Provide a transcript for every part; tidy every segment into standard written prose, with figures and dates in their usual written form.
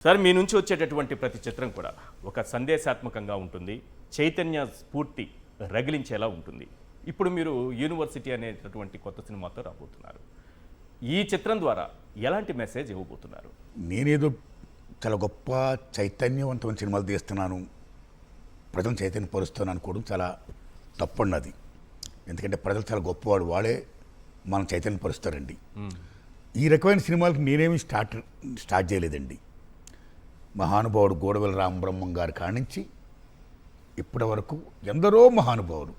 Sir మీ నుంచి వచ్చేటటువంటి ప్రతి చిత్రం కూడా ఒక సందేశాత్మకంగా ఉంటుంది, చైతన్య స్ఫూర్తి రగిలించేలా ఉంటుంది. ఇప్పుడు మీరు యూనివర్సిటీ అనేటటువంటి కొత్త సినిమాతో రాబోతున్నారు. ఈ చిత్రం ద్వారా ఎలాంటి మెసేజ్ ఇవ్వబోతున్నారు? నేనేదో చాలా గొప్ప చైతన్యవంతమైన సినిమాలు తీస్తున్నాను, ప్రజలను చైతన్యపరుస్తాను అనుకోవడం చాలా తప్పున్నది. ఎందుకంటే ప్రజలు చాలా గొప్పవాడు, వాళ్ళే మనం చైతన్యపరుస్తారండి. ఈ రకమైన సినిమాలకు నేనేమి స్టార్ట్ చేయలేదండి. మహానుభావుడు గోడవెల రామబ్రహ్మం గారి కానించి ఇప్పటి వరకు ఎందరో మహానుభావులు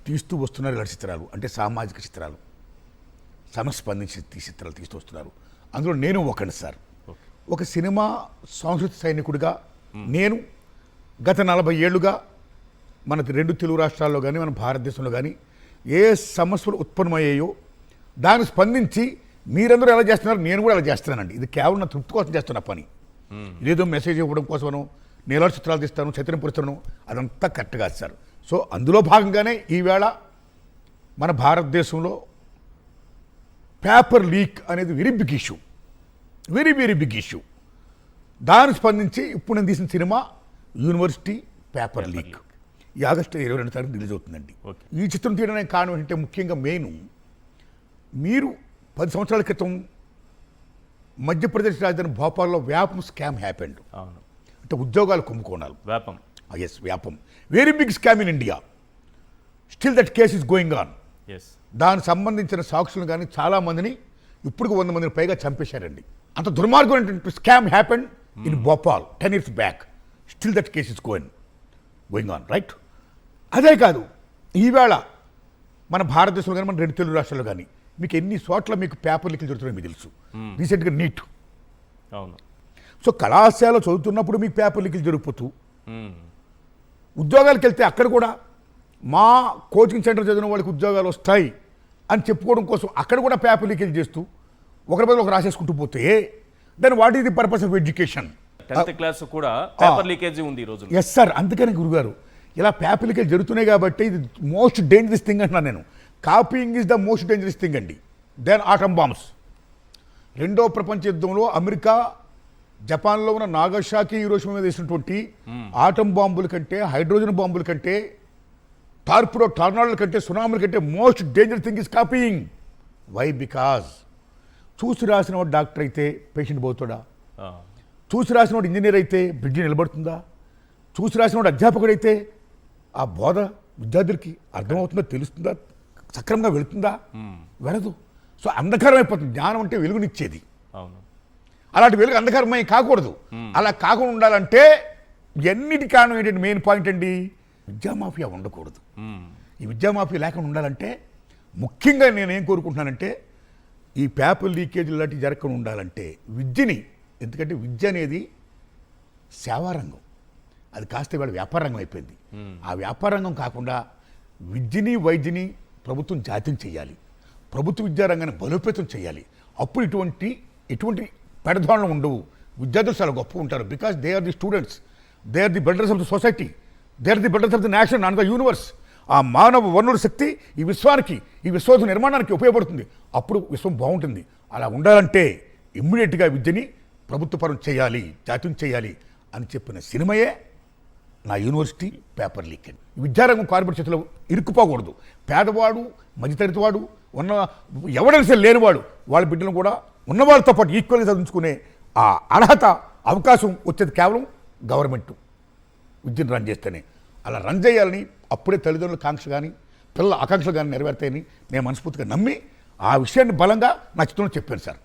తీస్తూ వస్తున్నారు. ఇలాంటి చిత్రాలు అంటే సామాజిక చిత్రాలు, సమస్య స్పందించి చిత్రాలు తీస్తూ వస్తున్నారు. అందులో నేను ఒకటి సార్. ఒక సినిమా సంస్కృతి సైనికుడిగా నేను గత 40 ఏళ్లుగా మన 2 తెలుగు రాష్ట్రాల్లో కానీ మన భారతదేశంలో కానీ ఏ సమస్యలు ఉత్పన్నమయ్యాయో దాన్ని స్పందించి మీరందరూ ఎలా చేస్తున్నారు, నేను కూడా అలా చేస్తున్నానండి. ఇది కేవలం నా తృప్తి కోసం చేస్తున్న పని. ఇదేదో మెసేజ్ ఇవ్వడం కోసమను నేను ఎలా చిత్రాలు తీస్తాను, చైతన్యపరుస్తాను, అదంతా కరెక్ట్ కాదు సార్. సో అందులో భాగంగానే ఈవేళ మన భారతదేశంలో పేపర్ లీక్ అనేది very big issue, very big issue. దానికి స్పందించి ఇప్పుడు నేను తీసిన సినిమా యూనివర్సిటీ పేపర్ లీక్ ఈ ఆగస్టు 22 తారీఖు రిలీజ్ అవుతుందండి. ఈ చిత్రం తీయడానికి కారణం ఏంటంటే ముఖ్యంగా మీరు 10 సంవత్సరాల క్రితం మధ్యప్రదేశ్ రాజధాని భోపాల్లో వ్యాపం స్కామ్ హ్యాపెండ్. అంటే ఉద్యోగాలు కుంభకోణాలు, Vyapam very big scam in India. Still that case is going on. దానికి సంబంధించిన సాక్షులు కానీ చాలామందిని ఇప్పుడు 100 మందిని పైగా చంపేశారండి. అంత దుర్మార్గం scam happened in Bhopal 10 years back. Still that case is going on right. అదే కాదు, ఈవేళ మన భారతదేశంలో కానీ మన 2 తెలుగు రాష్ట్రాల్లో కానీ మీకు ఎన్ని చోట్ల మీకు పేపర్ లీక్లు జరుగుతున్నాయో మీకు తెలుసు. రీసెంట్గా నీట్. అవును. సో కళాశాల చదువుతున్నప్పుడు మీకు పేపర్ లీక్లు జరిగిపోతూ ఉద్యోగాలకు వెళ్తే అక్కడ కూడా మా కోచింగ్ సెంటర్ చదివిన వాళ్ళకి ఉద్యోగాలు వస్తాయి అని చెప్పుకోవడం కోసం అక్కడ కూడా పేపర్ లీకేజ్ చేస్తూ ఒకరి బదులు ఒకరు రాసేసుకుంటూ పోతే then what is the purpose of education? 10th class కూడా పేపర్ లీకేజ్ ఉంది ఈ రోజు. Yes sir. అందుకని గురుగారు ఇలా పేపర్ లీకేజ్ జరుగుతున్నాయి కాబట్టి ఇది మోస్ట్ డేంజరస్ థింగ్ అంటున్నాను నేను. Copying is the most dangerous thing అండి. Then atom bombs. 2వ ప్రపంచ యుద్ధంలో అమెరికా జపాన్లో ఉన్న నాగసాకి హీరోషిమా మీద వేసినటువంటి ఆటమ్ బాంబుల కంటే, హైడ్రోజన్ బాంబుల కంటే, టార్నాడోల కంటే, సునామీల కంటే most dangerous thing is copying. Why? Because చూసి రాసిన వాడు డాక్టర్ అయితే పేషెంట్ పోతాడా? చూసి రాసిన వాడు ఇంజనీర్ అయితే బ్రిడ్జి నిలబడుతుందా? చూసి రాసిన వాడు అధ్యాపకుడు అయితే ఆ బోధ విద్యార్థులకి అర్థమవుతుందా, తెలుస్తుందా, సక్రమంగా వెళుతుందా? వెళ్ళదు. సో అంధకారం అయిపోతుంది. జ్ఞానం అంటే వెలుగునిచ్చేది. అవును. అలాంటి వెలుగు అంధకారమై కాకూడదు. అలా కాకుండా ఉండాలంటే ఎన్నిటి కారణం ఏంటంటే మెయిన్ పాయింట్ అండి, విద్యామాఫియా ఉండకూడదు. ఈ విద్యామాఫియా లేకుండా ఉండాలంటే ముఖ్యంగా నేనేం కోరుకుంటున్నానంటే ఈ పేపర్ లీకేజీలు లాంటివి జరగకుండా ఉండాలంటే విద్యని, ఎందుకంటే విద్య అనేది సేవారంగం, అది కాస్త ఇవాళ వ్యాపార రంగం అయిపోయింది. ఆ వ్యాపార రంగం కాకుండా విద్యని వైద్యని ప్రభుత్వం జాతీయం చేయాలి, ప్రభుత్వ విద్యారంగాన్ని బలోపేతం చేయాలి. అప్పుడు ఇటువంటి పెడధోరణలు ఉండవు. విద్యార్థులు చాలా గొప్ప ఉంటారు. Because they are the students, they are the builders of the society, they are the builders of the nation and the universe. ఆ మానవ వనరుల శక్తి ఈ విశ్వానికి, ఈ విశ్వ నిర్మాణానికి ఉపయోగపడుతుంది. అప్పుడు విశ్వం బాగుంటుంది. అలా ఉండాలంటే ఇమ్మీడియట్గా విద్యని ప్రభుత్వపరం చేయాలి, జాతీయం చేయాలి అని చెప్పిన సినిమాయే నా యూనివర్సిటీ పేపర్ లీక్. విద్యారంగం కార్పొరేట్ చేతిలో ఇరుక్కుపోకూడదు. పేదవాడు, మధ్యతరగతి వాడు, ఎవడైనా లేనివాడు వాళ్ళ బిడ్డలను కూడా ఉన్నవాళ్ళతో పాటు ఈక్వల్గా చదివించుకునే ఆ అర్హత, అవకాశం వచ్చేది కేవలం గవర్నమెంట్ విద్యను రన్ చేస్తేనే. అలా రన్ చేయాలని అప్పుడే తల్లిదండ్రుల కాంక్ష కానీ పిల్లల ఆకాంక్షలు కానీ నెరవేరుతాయని నేను మనస్ఫూర్తిగా నమ్మి ఆ విషయాన్ని బలంగా నా చిత్రంలో చెప్పాను సార్.